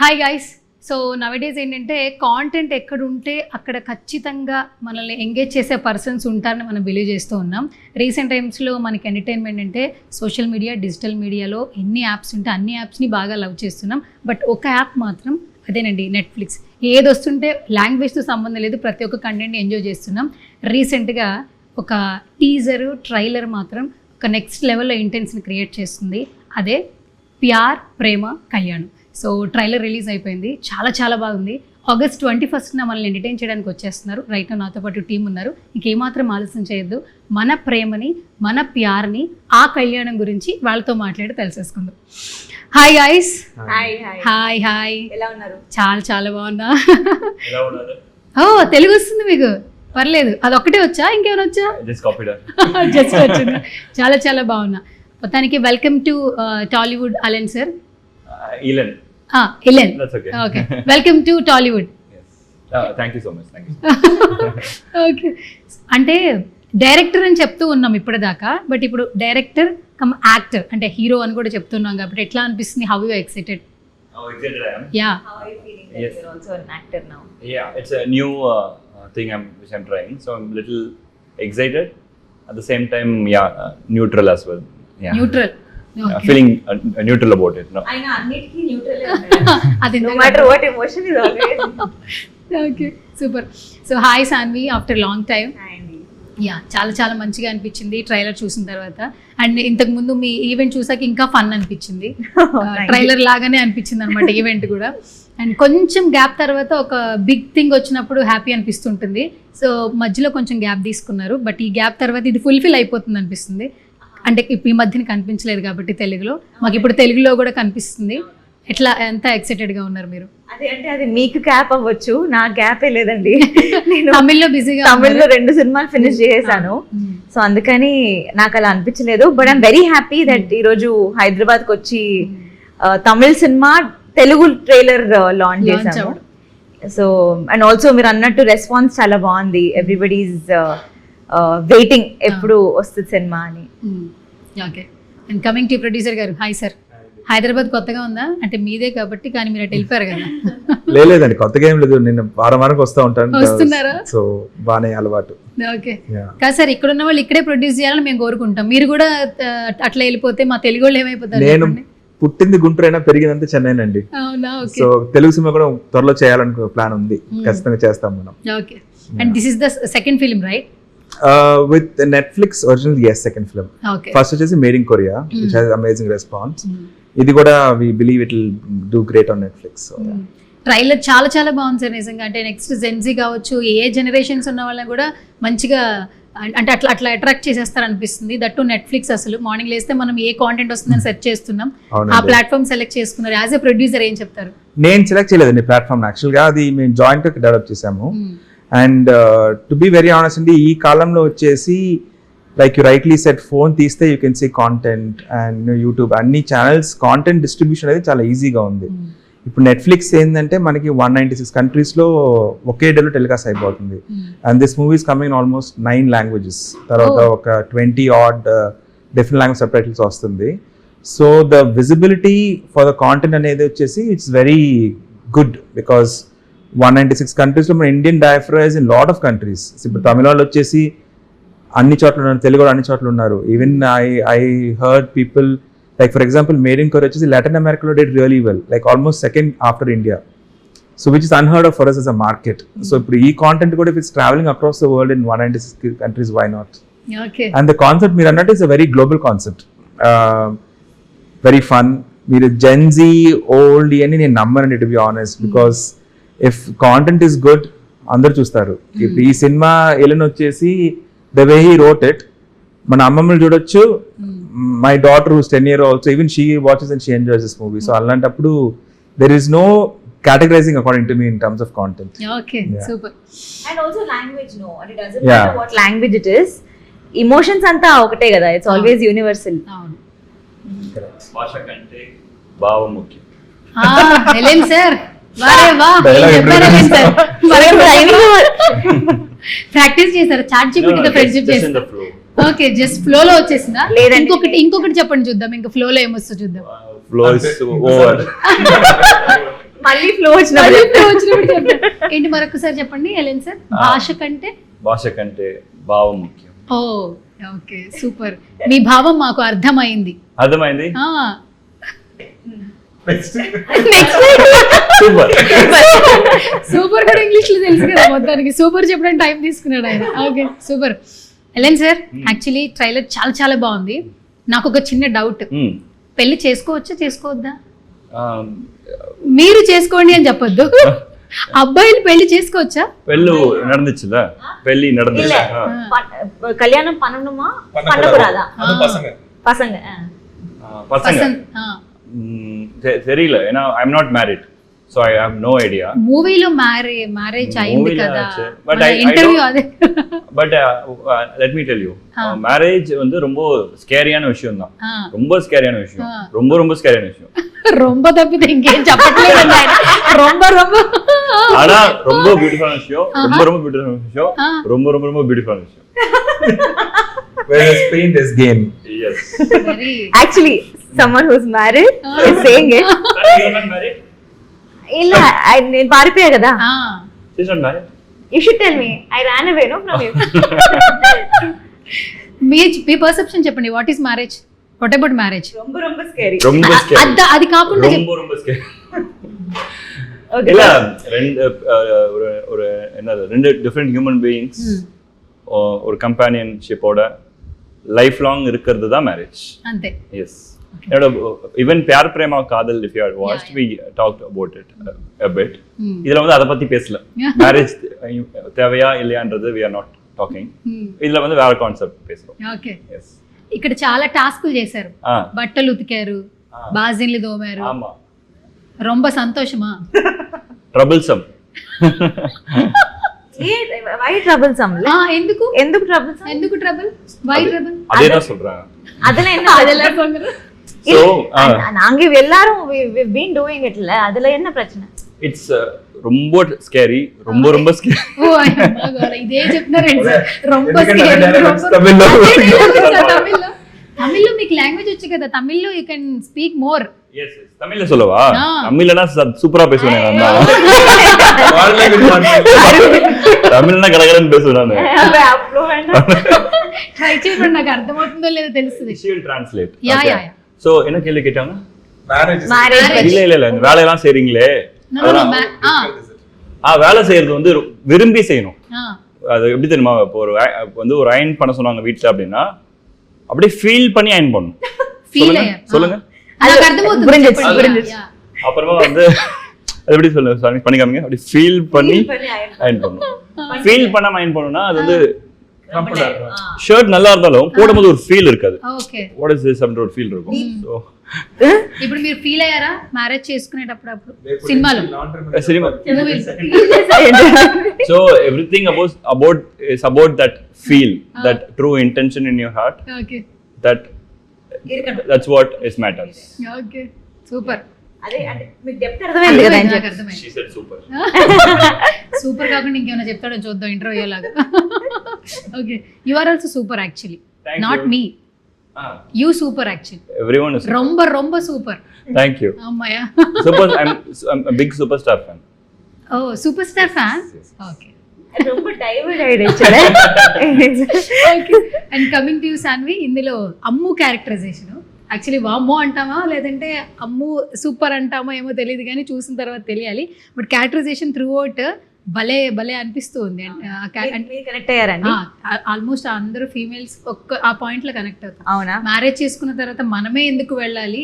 Hi guys. So నవడేస్ ఏంటంటే content ఎక్కడ ఉంటే అక్కడ ఖచ్చితంగా మనల్ని ఎంగేజ్ చేసే పర్సన్స్ ఉంటారని మనం బిలీవ్ చేస్తూ ఉన్నాం. రీసెంట్ టైమ్స్లో మనకి ఎంటర్టైన్మెంట్ అంటే సోషల్ మీడియా, డిజిటల్ మీడియాలో ఎన్ని యాప్స్ ఉంటే అన్ని యాప్స్ని బాగా లవ్ చేస్తున్నాం. బట్ ఒక యాప్ మాత్రం అదేనండి, నెట్ఫ్లిక్స్. ఏది వస్తుంటే లాంగ్వేజ్తో సంబంధం లేదు, ప్రతి ఒక్క కంటెంట్ని ఎంజాయ్ చేస్తున్నాం. రీసెంట్గా ఒక టీజరు, ట్రైలర్ మాత్రం ఒక నెక్స్ట్ లెవెల్లో ఇంటెన్స్ని క్రియేట్ చేస్తుంది. అదే ప్యార్ ప్రేమ కళ్యాణం. సో ట్రైలర్ రిలీజ్ అయిపోయింది, చాలా చాలా బాగుంది. August 21st మనల్ని ఎంటర్టైన్ చేయడానికి వచ్చేస్తున్నారు. రైట్ నాతో పాటు టీం ఉన్నారు. ఇంకేమాత్రం ఆలస్యం చేయొద్దు, మన ప్రేమని, మన ప్యార్ని, ఆ కళ్యాణం గురించి వాళ్ళతో మాట్లాడి తెలిసేసుకుందాం. Hi guys. హాయ్ హాయ్, ఎలా ఉన్నారు? చాలా చాలా బాగున్నా. ఓ తెలుగు వస్తుంది మీకు? పర్లేదు, అదొక్కటే వచ్చా, ఇంకేమైనా వచ్చా? జస్ట్ వచ్చింది. చాలా చాలా బాగున్నా. మొత్తానికి welcome to Tollywood. Allen sir, Ilan. Ilan. That's okay. Okay. Welcome to Tollywood. Yes. Thank you so much. Thank you. Okay. అంటే డైరెక్టర్ అని చెప్తూ ఉన్నాం ఇప్పటిదాకా, బట్ ఇప్పుడు డైరెక్టర్ కమ్ యాక్టర్ అంటే హీరో అని కూడా చెప్తున్నాం కాబట్టి ఎట్లా అనిపిస్తుంది? How you excited? How excited I am. Yeah. How are you feeling that Yes. you're also an actor now? Yeah, it's a new thing which I'm trying. So I'm a little excited. At the same time, neutral as well. Yeah. Neutral. Feeling neutral about it. No. అయినా అన్నిటికీ neutral అది no matter what emotion is always. Okay, super. So hi Sanvi, after long time. Hi అండి. Yeah, చాలా చాలా మంచిగా అనిపించింది trailer చూసిన తర్వాత. అండ్ ఇంతకు ముందు మీ ఈవెంట్ చూసాక ఇంకా ఫన్ అనిపించింది. ట్రైలర్ లాగానే అనిపించింది అనమాట ఈవెంట్ కూడా. అండ్ కొంచెం గ్యాప్ తర్వాత ఒక బిగ్ థింగ్ వచ్చినప్పుడు హ్యాపీ అనిపిస్తుంటుంది. సో మధ్యలో కొంచెం గ్యాప్ తీసుకున్నారు, బట్ ఈ గ్యాప్ తర్వాత ఇది ఫుల్ఫిల్ అయిపోతుంది అనిపిస్తుంది. అంటే ఇప్పుడు ఈ మధ్యన కనిపించలేదు కాబట్టి తెలుగులో, మాకు ఇప్పుడు తెలుగులో కూడా కనిపిస్తుంది. ఎట్లా, ఎంత ఎక్సైటెడ్గా ఉన్నారు మీరు? అదే అంటే అది మీకు గ్యాప్ అవ్వచ్చు, నా గ్యాపే లేదండి. నేను తమిళ్లో బిజీగా, తమిళ్లో 2 సినిమాలు ఫినిష్ చేసేసాను. సో అందుకని నాకు అలా అనిపించలేదు. But I'm very happy that ఈరోజు హైదరాబాద్కి వచ్చి Tamil cinema Telugu trailer launch చేశాను. సో అండ్ ఆల్సో మీరు అన్నట్టు రెస్పాన్స్ చాలా బాగుంది. ఎవ్రీబడీస్ వెయిటింగ్ ఎప్పుడు వస్తుంది సినిమా అని. Okay. And coming to producer గారు, హాయ్ సార్. హైదరాబాద్ కొత్తగా ఉందా? అంటే మీదే కాబట్టి, కానీ మీరు అటు వెళ్ళిపోయారు కదా. లేదండి, కొత్తగా ఏం లేదు. నేను వారానికి వస్తూ ఉంటాను. వస్తున్నారా? సో బాగానే అలవాటు. ఓకే. కాదు సార్, ఇక్కడ ఉన్న వాళ్ళు ఇక్కడే ప్రొడ్యూస్ చేయాలని మేము కోరుకుంటాం. మీరు కూడా అట్లా వెళ్ళిపోతే మా తెలుగు వాళ్ళు ఏమైపోతారు? నేను పుట్టింది గుంటూరు అయినా పెరిగినంత చెన్నైనండి. అవునా? ఓకే. సో తెలుగు సినిమా కూడా త్వరలో చేయాలనుకో ప్లాన్ ఉంది, ఖచ్చితంగా చేస్తాం మనం. Okay. And this is the second film, right? With Netflix original, yes, second film. Okay. First వచ్చేసి Made in Korea, which has amazing response. ఇది కూడా we believe it will do great on Netflix. So yeah. Trailer చాలా చాలా బాగుంది sir నిజంగా. అంటే next Gen Z కావచ్చు, ఏ generations ఉన్న వాళ్ళని కూడా మంచిగా అంటే అట్లా అట్రాక్ట్ చేసేస్తారు అనిపిస్తుంది. దట్టు నెట్ఫ్లిక్స్ అసలు మార్నింగ్ లేస్తే మనం ఏ కాంటెంట్ వస్తుందని సెర్చ్ చేస్తున్నాం, ఆ ప్లాట్ఫామ్ సెలెక్ట్ చేసుకున్నారు. యాజ్ ఏ ప్రొడ్యూసర్ ఏం చెప్తారు? నేను సెలెక్ట్ చేయలేదండి ప్లాట్ఫామ్, యాక్చువల్గా అది మేము జాయింట్ గా డెవలప్ చేసాము. And to be very honest అండి, ఈ కాలంలో వచ్చేసి like you rightly said, phone తీస్తే you can see content and YouTube అన్ని ఛానల్స్ కాంటెంట్ డిస్ట్రిబ్యూషన్ అనేది చాలా ఈజీగా ఉంది. ఇప్పుడు నెట్ఫ్లిక్స్ ఏంటంటే మనకి 196 కంట్రీస్లో ఒకే డేలో టెలికాస్ట్ అయిపోతుంది. And this movies coming almost 9 languages, తర్వాత ఒక 20 odd డిఫరెంట్ లాంగ్వేజ్ సబ్టైటిల్స్ వస్తుంది. So the visibility for the content అనేది వచ్చేసి ఇట్స్ వెరీ గుడ్ బికాస్ 196 కంట్రీస్లో మన Indian diaspora in lot of countries. ఇప్పుడు తమిళ వాళ్ళు వచ్చేసి అన్ని చోట్ల ఉన్నారు, తెలుగు వాళ్ళు అన్ని చోట్ల ఉన్నారు. Even I heard people like for example made in Korea వచ్చేసి లాటిన్ అమెరికాలో did really well, like almost second after India. So which is unheard of for us as a market. So ఇప్పుడు ఈ కాంటెంట్ కూడా if it's traveling across the world in 196 countries, why not? Okay. And the concept మీరు అన్నట్టు is a very global concept, very fun. మీరు Gen Z old అని నేను నమ్మనండి, to be honest, because if content is good అందరు చూస్తారు. ఇప్పుడు ఈ సినిమా ఎలిన్ వచ్చేసి the way he wrote it, మన అమ్మమ్మలు చూడొచ్చు, my daughter who's 10 years also, even she watches and she enjoys this movie. So అలాంటప్పుడు there is no categorizing according to me in terms of content. Okay, super. And also language, no, and it doesn't matter what language it is, emotions anta okate kada, it's always universal. అవును. భాష కంటే భావం ముఖ్యం. Ellen sir, వారే వా, Dialogue చెప్పారు Ellen sir. But practice చేశారు, chat జీపీటీతో friendship Just in చేశారు. the flow. ఓకే, జస్ట్ ఫ్లోలో వచ్చేసిందా? లేదండి. ఇంకొకటి చెప్పండి చూద్దాం, ఇంకా ఫ్లోలో ఏమొస్తుందో చూద్దాం. Flow is over. మళ్ళీ ఫ్లో వచ్చినప్పుడు ఏంటి మరొకసారి చెప్పండి ఎలెన్ సార్. భాష కంటే భావం ముఖ్యం. ఓ ఓకే సూపర్. మీ భావం మాకు అర్థమైంది. సూపర్ సూపర్ కూడా ఇంగ్లీష్ లో తెలుసు కదా మొత్తానికి. సూపర్ చెప్పడానికి టైం తీసుకున్నాడు ఆయన. Okay super. Ellen sir actually trailer చాలా చాలా బాగుంది. నాకు ఒక చిన్న డౌట్, పెళ్లి చేసుకోవచ్చా చేసుకోవద్దా? మీరు చేసుకోండి అని చెప్పొద్దు, అబ్బాయిలు పెళ్లి చేసుకోవచ్చా? పెళ్లి కళ్యాణం పన్ననుమా పన్నకూడదా? పసంగ தெரியல. ஏன்னா I am not married, so I have no idea. మూవీలో మ్యారేజ్ అయింది కదా, ఇంటర్వ్యూ అదే. But let me tell you, marriage வந்து ரொம்ப ஸ்கேரியான விஷயம் தான். ரொம்ப ஸ்கேரியான விஷயம், ரொம்ப ஸ்கேரியான விஷயம். ரொம்ப தப்பிతే ఇంకేం చెప్పట్లేదు ఆయన. ரொம்ப ஆனா ரொம்ப பியூட்டிஃபுல்லான விஷயம், ரொம்ப பியூட்டிஃபுல்லான விஷயம், ரொம்ப பியூட்டிஃபுல்லான விஷயம். Whereas pain is gain. Yes. Actually, someone who's married is saying it. You are not married? ಇಲ್ಲ నేను పారిపోయా కదా. She's not married. You should tell me. I ran away no from you. మీ పర్సెప్షన్ చెప్పండి. What is marriage? What about marriage? ரொம்ப scary. ரொம்ப scary. అది కాకుండా ரொம்ப scary. Okay. இல்ல ரெண்டு டிஃபரெண்ட் ஹியூமன் பீயிங்ஸ் ஒரு கம்பேனியன்ஷிப்போட லைஃப் லாங் இருக்கிறது தான் மேரேஜ். అంతే. எஸ். ஈவன் प्यार प्रेमा कादल if you had watched, we talked about it a bit. இதுல வந்து அத பத்தி பேசல. மேரேஜ் தேவையா இல்லையான்றது we are not talking. இதுல வந்து வேற கான்செப்ட் பேசுறோம். ఓకే. எஸ். ఇక్కడ చాలా టాస్కులు చేశారు. బట్టలు ఉతికారు, బాజిన్లు దోమారు. ஆமா. ரொம்ப సంతోషమా? ట్రబుల్సమ్. why troublesome? ఎందుకు ట్రబుల్? why trouble? அதேதான் சொல்றேன். அதெல்லாம் என்ன? அதெல்லாம் சொல்றேன். So நாங்க எல்லாரும் we've been doing it ல, அதுல என்ன பிரச்சனை? it's ரொம்ப ஸ்கேரி, ரொம்ப ஸ்கேரி. ఓ అయ్యో ఇదే చెప్తున్నారండి సార్. ரொம்ப తమిళ్లో మీకు లాంగ్వేజ్ వచ్చు కదా, తమిళ్లో you can speak more. yes தமிழ்ல சொல்லவா? தமிழ்லனா சூப்பரா பேசுவேன் நான். தமிழ்னா கலகலன்னு பேசுவேன் நான். ట్రై చేయండి, నాకు అర్థమవుతుందో లేదో తెలుస్తుంది. she will translate. Yeah so என்ன கேள்வி கேட்டாங்க? marriage இல்ல இந்த வேலை எல்லாம் செய்றீங்களே, வேலை செய்யறது வந்து விரும்பி செய்யணும். அது எப்படி தெரியுமா? இப்போ வந்து ஒரு அயன் பண்ண சொன்னாங்க வீட்ல அப்படின்னா அப்படியே ஃபீல் பண்ணி அயன் பண்ணணும். சொல்லுங்க. నాకు అర్థమవుతుంది. அப்புறமா வந்து அது எப்படி சொல்லுங்க பண்ணிக்காமீங்க. அப்படி ஃபீல் பண்ணி அயன் பண்ணணும். ஃபீல் பண்ணாம அயன் பண்ணணும்னா அது வந்து ஷர்ட் நல்லா இருந்தாலும் போடும்போது ஒரு ஃபீல் இருக்காது. ఓకే. వాట్ ఇస్ దిస్ அப்படின்ற ஒரு ஃபீல் இருக்கும். సో ఇప్పుడు మీరు ఫీల్ అయ్యారా మ్యారేజ్ చేసుకునేటప్పుడు? అప్పుడు సినిమాలో so everything about that feel, that true intention in your heart. Okay. that's what is matters. Okay super. అదే అంటే మీకు డెప్త్ అర్థమైంది కదా? నాకు అర్థమైంది. she said super. సూపర్ కాకుండా ఇంకేమైనా చెప్తాడో చూద్దాం ఇంటర్వ్యూ లాగా. Okay. You are also super actually, not me. You super actually. everyone is ரொம்ப సూపర్. thank you. అమ్మయ్య. super. I'm a big superstar fan. Oh superstar fan. Okay. ரொம்ப divert అయ్యాడు. Okay. And coming to you Sanvi, ఇందులో Ammu characterisation actually వామ్మో అంటామా లేదంటే అమ్ము super అంటామా ఏమో తెలియదు, కానీ చూసిన తర్వాత తెలియాలి. బట్ క్యారెక్టరైజేషన్ త్రూ అవుట్ భలే అనిపిస్తూ ఉంది. కనెక్ట్ అయ్యారండి. ఆల్మోస్ట్ అందరూ ఫీమేల్స్ ఆ పాయింట్ లో కనెక్ట్ అవుతారు. అవునా? మ్యారేజ్ చేసుకున్న తర్వాత మనమే ఎందుకు వెళ్ళాలి,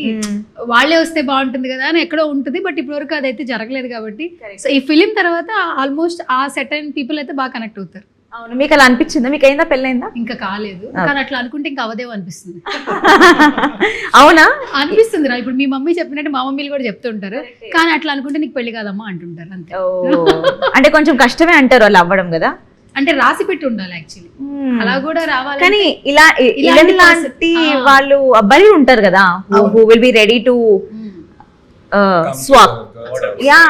వాళ్ళే వస్తే బాగుంటుంది కదా అని ఎక్కడో ఉంటుంది. బట్ ఇప్పటి వరకు అదైతే జరగలేదు కాబట్టి సో ఈ ఫిలిం తర్వాత ఆల్మోస్ట్ ఆ సెట్ అయిన పీపుల్ అయితే బాగా కనెక్ట్ అవుతారు. అవును. మీకు అలా అనిపించిందా? మీకు అయిందా పెళ్ళైందా? ఇంకా కాలేదు, కానీ అట్లా అనుకుంటే ఇంకా అవదేమో అనిపిస్తుంది. అవునా? అనిపిస్తుంది రా. ఇప్పుడు మీ మమ్మీ చెప్పినట్టు మా మమ్మీలు కూడా చెప్తుంటారు, కానీ అట్లా అనుకుంటే నీకు పెళ్లి కాదమ్మా అంటుంటారు అంతే. అంటే కొంచెం కష్టమే అంటారు అలా అవ్వడం కదా. అంటే రాసి పెట్టి ఉండాలి యాక్చువల్లీ, అలా కూడా రావాలి. కానీ ఇలాంటి వాళ్ళు అబ్బాయిలు ఉంటారు కదా, who will be ready to swap. Yeah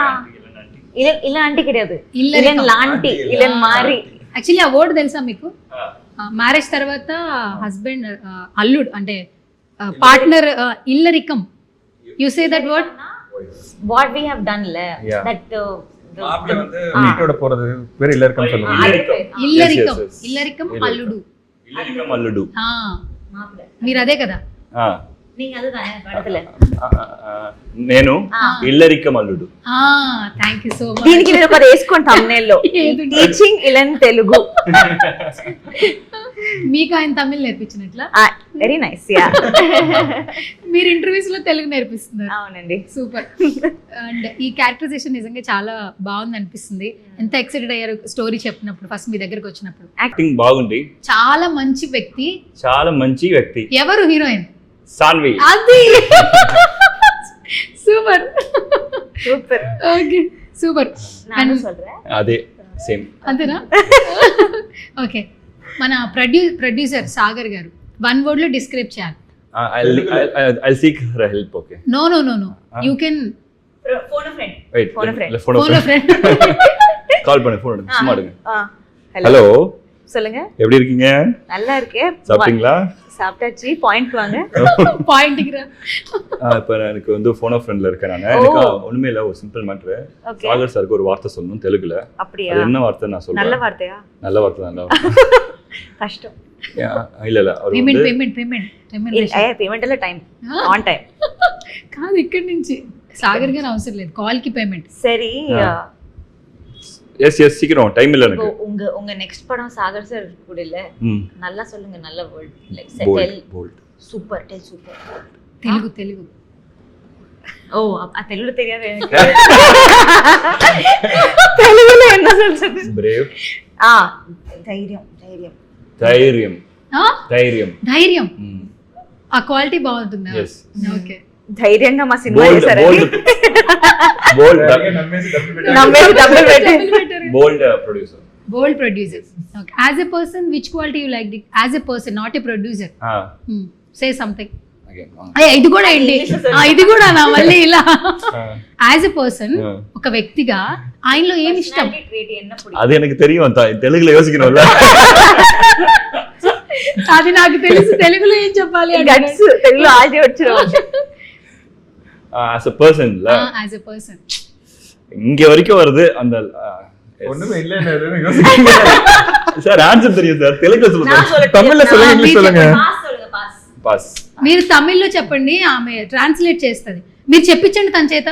ఇలాంటి ఇలాంటి లాంటి ఇలా మారి. యాక్చువల్లీ ఆ వర్డ్ తెలుసా మీకు? మ్యారేజ్ తర్వాత హస్బెండ్ అల్లుడు అంటే పార్ట్నర్ ఇల్లరికం. You say that word? what we have done Yeah. that மாப்பிள்ளை வந்து வீட்டோட போறது பேர் இல்லறக்கம் சொல்லுவாங்க. ఇల్లరికం yes. ఇల్లరికం అల్లుడు ఇల్లరికం అల్లుడు. ఆ, మీరు అదే కదా. ఆ, நீங்க அதுதானே படத்துல నేను ఇల్లరికం అల్లుడు. Thank you so much. దీనికి నేను ఒకటి వేసుకోండి thumbnail లో టీచింగ్ ఇలన్ తెలుగు. మీకు ఆయన తమిళ్ నేర్పించినట్లా? Very nice. యా మీరు ఇంటర్వ్యూస్ లో తెలుగు నేర్పిస్తున్నారు. అవునండి. సూపర్. అండ్ ఈ క్యారెక్టరైజేషన్ నిజంగా చాలా బాగుంది అనిపిస్తుంది. ఎంత ఎక్సైటెడ్ అయ్యారు స్టోరీ చెప్పినప్పుడు, ఫస్ట్ మీ దగ్గరకు వచ్చినప్పుడు? యాక్టింగ్ బాగుంది. చాలా మంచి వ్యక్తి. చాలా మంచి వ్యక్తి. ఎవరు హీరోయిన్? సాన్వి. అది సూపర్ సూపర్. Okay super. నేను சொல்றேன். అదే సేమ్. అంతేనా? ఓకే. మన ప్రొడ్యూసర్ సాగర్ గారు వన్ వర్డ్ లో డిస్క్రైబ్ చేయాలి. I'll seek her help. Okay. No. You can phone a friend. Wait. Phone a friend. Phone phone a a friend. friend. கால் பண்ணு phone எடுங்க. சும்மா எடுங்க. ஹலோ. ஹலோ. சொல்லுங்க. எப்படி இருக்கீங்க? நல்லா இருக்கேன். சாப்பிட்டீங்களா? சாப்பிட்டாச்சு. பாயிண்ட் வாங்க. பாயிண்ட்க்கு இப்போ எனக்கு வந்து ஃபோன் ஆஃப் ஃப்ரெண்ட்ல இருக்கேன் நான். எனக்கு ஒண்ணுமே இல்ல, ஒரு சிம்பிள் மேட்டர். சாகர் சாருக்கு ஒரு வார்த்தை சொல்லணும் தெலுங்குல. அப்படியே? அது என்ன வார்த்தை நான் சொல்றேன். நல்ல வார்த்தையா? நல்ல வார்த்தை தான். நல்ல வார்த்தை. கஷ்டம். இல்ல அவர் పేమెంట్ పేమెంట్ అలా టైం ఆన్ టైం కాదు. ఇక్కడ నుంచి సాగర్ గారు అవసరం లేదు, కాల్ కి పేమెంట్. சரி. எஸ் சீக்கிரம் டைம் இல்ல எனக்கு. உங்க நெக்ஸ்ட் படம் சாகர் சார் கூட இல்ல, நல்லா சொல்லுங்க. நல்ல word like bold super. Tell super. Telugu. ఓ ఆ తెలుగు తెలియదు எனக்கு. తెలుగులో என்ன சொல்றது? బ్రేవ్. ధైర్యం. ఆ క్వాలిటీ బాగుంటుందా? Yes. ఓకే. ధైర్యంగా మా సినిమా చేశారు. బోల్డ్ నమ్మేసి డబ్బులు పెట్టి producer. Bold producer. Okay. As a person, which quality you like? As a person, not a producer. Say something. Again. ఇది కూడా ఏంటి? ఇది కూడా నా మళ్ళీ ఇలా. యాజ్ ఎ పర్సన్, ఒక వ్యక్తిగా ఆయనలో ఏమి ఇష్టం? అది எனக்கு தெரியும், తెలుగులో యోసికనోలా. అది నాకు తెలుసు, తెలుగులో ఏం చెప్పాలి అంటే తెలుగులో ఆల్రెడీ వచ్చారు. as a person la, as a person இங்க வரைக்கும் வருது அந்த ஒண்ணுமே இல்லன்னு யோசிக்கிறீங்க சார். ஆன்சர் தெரியும் சார், தெலுங்குல சொல்லுங்க. தமிழ்ல சொல்லுங்க, இங்கிலீஷ் சொல்லுங்க. పాస్. మీరు తమిళ్లో చెప్పండి, ఆమె ట్రాన్స్లేట్ చేస్తుంది. మీరు చెప్పించండి తన చేత.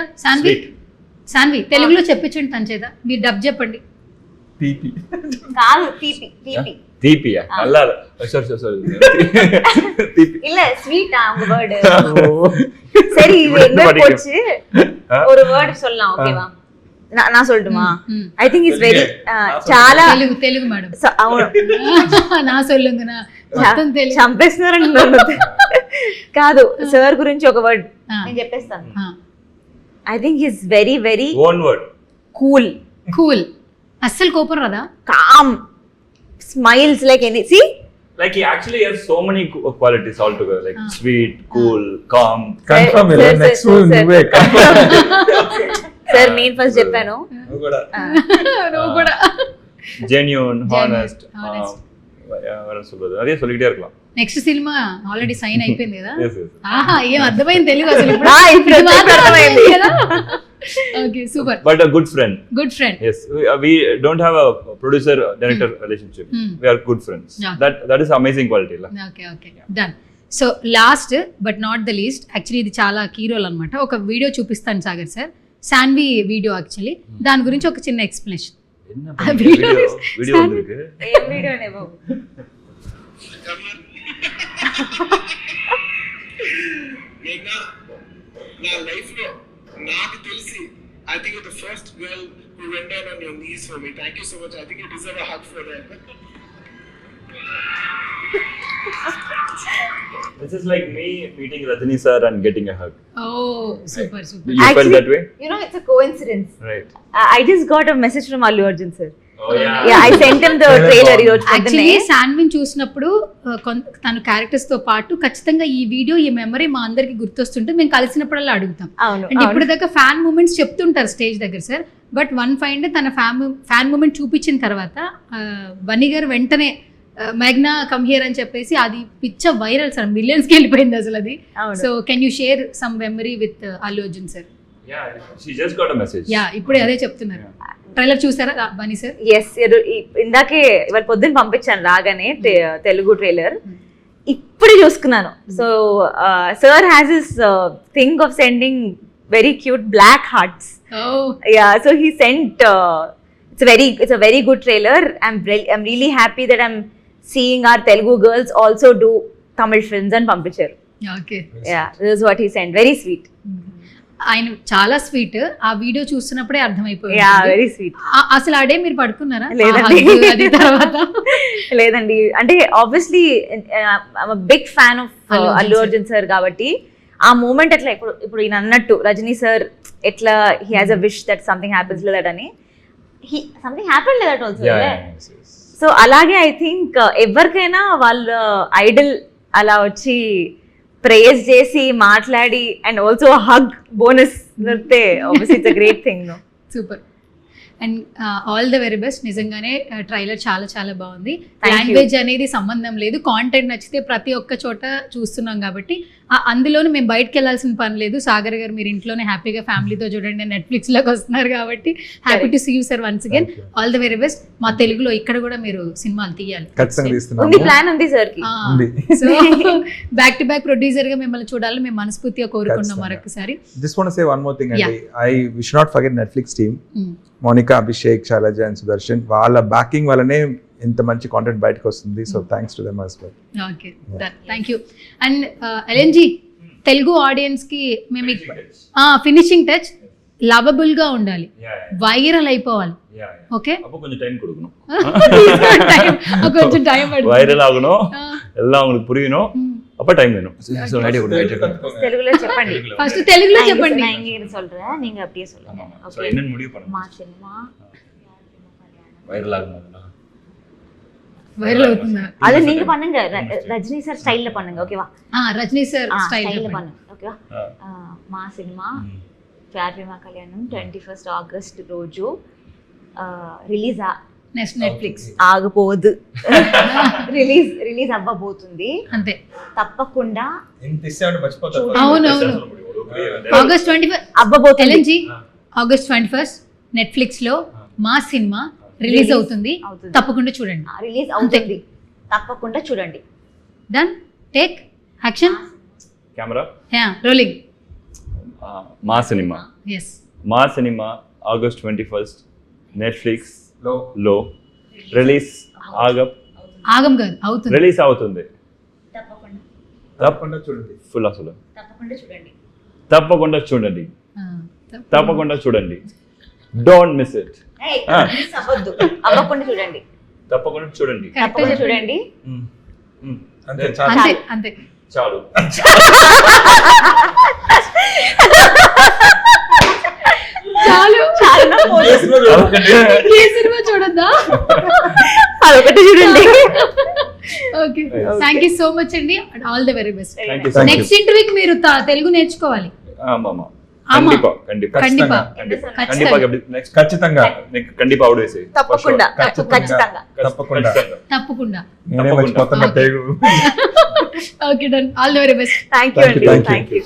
సాన్వి తెలుగులో చెప్పించండి తన చేత. మీరు డబ్ చెప్పండి. తీపి కాదు, తీపి. తీపి తీపియా? நல்லா சாரி తీపి இல்ல ஸ்வீட்டா உங்க வேர்ட். சரி, இது எங்க போச்சு? ஒரு வேர்ட் சொல்லலாம், ஓகேவா? நான் சொல்லட்டுமா? ఐ థింక్ ఇస్ వెరీ చాలా తెలుగు మేడం. అవును. నా సొల్లుంగనా మొత్తం తెలుగు చంపేస్తున్నారండి. కాదు, సార్ గురించి ఒక వర్డ్ నేను చెప్పేస్తాను. I think is very very one word. Cool. అస్సలు కోపం రాదా? Calm, smiles like any. See like he actually has so many qualities all together, like sweet, cool, calm. Confirm ఇలా నెక్స్ట్ నువ్వే కన్ఫర్మ్. సార్ నేను first చెప్పాను. నువ్వు కూడా genuine, honest. వర சொல்றது అదే சொல்லிட்டே இருக்கலாம். నెక్స్ట్ సినిమా ఆల్రెడీ సైన్ అయిపోయింది కదా? yes. ఆహా, ఏం అర్థమైంది తెలుగు అసలు ఇప్పుడు? ఇప్పుడు అర్థమైంది కదా? Okay, super. But a good friend. Good friend. Yes, we don't have a producer director relationship. We are good friends. Yeah. That is amazing quality la. Okay done. So last but not the least, actually ఇది చాలా key role అనమాట. ఒక video చూపిస్తాను Sagar sir, Sanvi video. Actually దాని గురించి ఒక చిన్న explanation. என்ன வீடியோ வந்திருக்கு? ఏం వీడియోనే బాబు? నా లైఫ్ లో నాకు తెలిసి I think you're the first girl who went down on your knees for me. Thank you so much. I think you deserve a hug for that. This is like me meeting Rajini sir and getting a hug. Oh, super. You felt that way? You know, it's a coincidence. Right. I just got a message from Allu Arjun sir. Oh yeah. Yeah, I sent him the trailer. Actually శాన్విన్ చూసినప్పుడు తన characters తో పాటు ఖచ్చితంగా ఈ video, ఈ memory మా అందరికి గుర్తొస్తుంటే మేము కలిసినప్పుడల్లా అడుగుతాం. అంటే ఇప్పుడు దాకా ఫ్యాన్ మూమెంట్స్ చెప్తుంటారు స్టేజ్ దగ్గర సార్, బట్ వన్ ఫైండ్ తన ఫ్యాన్ మూమెంట్ చూపించిన తర్వాత బన్నీ గారు వెంటనే మేఘ్నా కమ్ హియర్ అని చెప్పేసి అది పిచ్చ వైరల్ సార్, మిలియన్స్ కి వెళ్ళిపోయింది అసలు అది. So can you share some memory with Allu Arjun sir? Yeah, she just got a message. Yeah ఇప్పుడే అదే చెప్తున్నారు. ట్రైలర్ చూసారా బనీ సార్? ఎస్, ఇందాకే ఇవాళ పొద్దున్న పంపించాను రాగానే తెలుగు ట్రైలర్, ఇప్పుడే చూసుకున్నాను. So sir has this thing of sending very cute black hearts. Yeah, so he sent it's a very good trailer. I'm really happy that I'm seeing our Telugu girls also do Tamil films and పంపించారు. Okay. Yeah, this is what he sent. Very sweet. ఆయన చాలా sweet. ఆ video చూస్తున్నప్పుడే అర్థమైపోయింది. Yeah, very sweet. అసలు ఆడే మీరు పడుకున్నారా? లేదండి. ఆ hug అది తర్వాత లేదండి, అంటే obviously I'm big fan of Allu Arjun sir కాబట్టి ఆ మూమెంట్ ఎట్లా ఇప్పుడు ఈయన అన్నట్టు రజనీ సార్ ఎట్లా he has a wish that something happens like that అని, something happen like that also. Yes. So అలాగే ఐ థింక్ ఎవరికైనా వాళ్ళ ఐడల్ అలా వచ్చి ప్రేజ్ చేసి మాట్లాడి అండ్ ఆల్సో హగ్ బోనస్ దొరికితే obviously it's a great thing. No, super. And all the very best. నిజంగానే ట్రైలర్ చాలా చాలా బాగుంది. Thank you. లాంగ్వేజ్ అనేది సంబంధం లేదు, కాంటెంట్ నచ్చితే ప్రతి ఒక్క చోట చూస్తున్నాం కాబట్టి అందులోనే మేము బయటకు వెళ్ళాల్సిన పని లేదు. సాగర్ గారు మీరు ఇంట్లోనే హ్యాపీగా ఫ్యామిలీతో చూడండి, నెట్ఫ్లిక్స్ లోకి వస్తున్నారు కాబట్టి happy to see you sir once again. All the very best. మా తెలుగులో ఇక్కడ కూడా మీరు సినిమాలు తీయాలి. ఖచ్చితంగా ఉంది, తీస్తున్నాము. ప్లాన్ ఉంది సార్ కి. ఉంది. So back to back producer గా మిమ్మల్ని చూడాలని మేము మనస్ఫూర్తిగా కోరుకున్నాం మరొకసారి. Just want to say one more thing, అండి. We should not forget Netflix team. Monika, Abhishek, Shailaja and Sudarshan, వాళ్ళ బ్యాకింగ్ వల్లనే ఇంత మంచి కాంటెంట్ బయటకు వస్తుంది. So thanks to them as well. Okay, thank you. And LNG Telugu audience కి మేము ఫినిషింగ్ టచ్ లవబుల్ గా ఉండాలి, వైరల్ అయిపోవాలి. ఓకే, அப்போ கொஞ்சம் டைம் கொடுக்கணும். కొంచెం టైం வைரல் ஆகணும், எல்லாம் உங்களுக்கு புரியணும், அப்ப டைம் வேணும். சோ ஐடியா கொடுங்க. తెలుగులో చెప్పండి. ఫస్ట్ తెలుగులో చెప్పండి. நான் இங்க சொல்றேன், நீங்க அப்படியே சொல்லுங்க. சோ என்னன்னு முடிவு பண்ணுங்க. మా సినిమా வைரல் ஆகணும்னா వైరల్ అవుతుందా? அது நீங்க பண்ணுங்க, ரஜினி சார் ஸ்டைல்ல பண்ணுங்க. ஓகேவா? రజనీ సార్ స్టైల్ స్టైల్ பண்ணுங்க. ఓకేవా? మా సినిమా ప్యార్ ప్రేమ కళ్యాణం 21 ఆగస్ట్ రోజు రిలీజ్ నెట్ఫ్లిక్స్ ఆగబోదు, రిలీజ్ అవ్వబోతుంది. అంతే, తప్పకుండా అవును అవును. ఆగస్ట్ 21 అవ్వబోతుంది. ఎల్ఎన్జీ ఆగస్ట్ 21 నెట్ఫ్లిక్స్ లో మా సినిమా రిలీజ్ అవుతుంది. తప్పకుండా చూడండి. రిలీజ్ అవుతుంది, తప్పకుండా చూడండి. Done, take action, camera rolling. మా సినిమా ఎస్, మా సినిమా ఆగస్ట్ 21 నెట్ఫ్లిక్స్ లో రిలీజ్ ఆగం కాదు అవుతుంది, రిలీజ్ అవుతుంది. తప్పకుండా చూడండి. ఫుల్ అసలు తప్పకుండా చూడండి. తప్పకుండా చూడండి, ఆ, తప్పకుండా చూడండి. Don't miss it. మిస్ అవ్వద్దు, అవ్వకుండా చూడండి. తప్పకుండా చూడండి. తప్పకుండా చూడండి. అంతే అంతే అంతే. చాలు. చాలు, అదొకటి. ఏ సినిమా చూడొద్దా? అదొకటి చూడండి. Okay, thank you so much అండి. All the very best. Thank you so much. Next ఇంటర్వ్యూకి మీరు తెలుగు నేర్చుకోవాలి. ஆமா கண்டிப்பா கண்டிப்பா கண்டிப்பா கண்டிப்பா ఖచ్చితంగా. கண்டிப்பா நெக்స్ట్ ఖచ్చితంగా கண்டிப்பா అవుట్ వేసి తప్పకుండా ఖచ్చితంగా. తప్పకుండా తప్పకుండా. నేనే మర్చిపోతున్నా Telugu. Okay, done. All the very best. Thank you అండి. Thank you.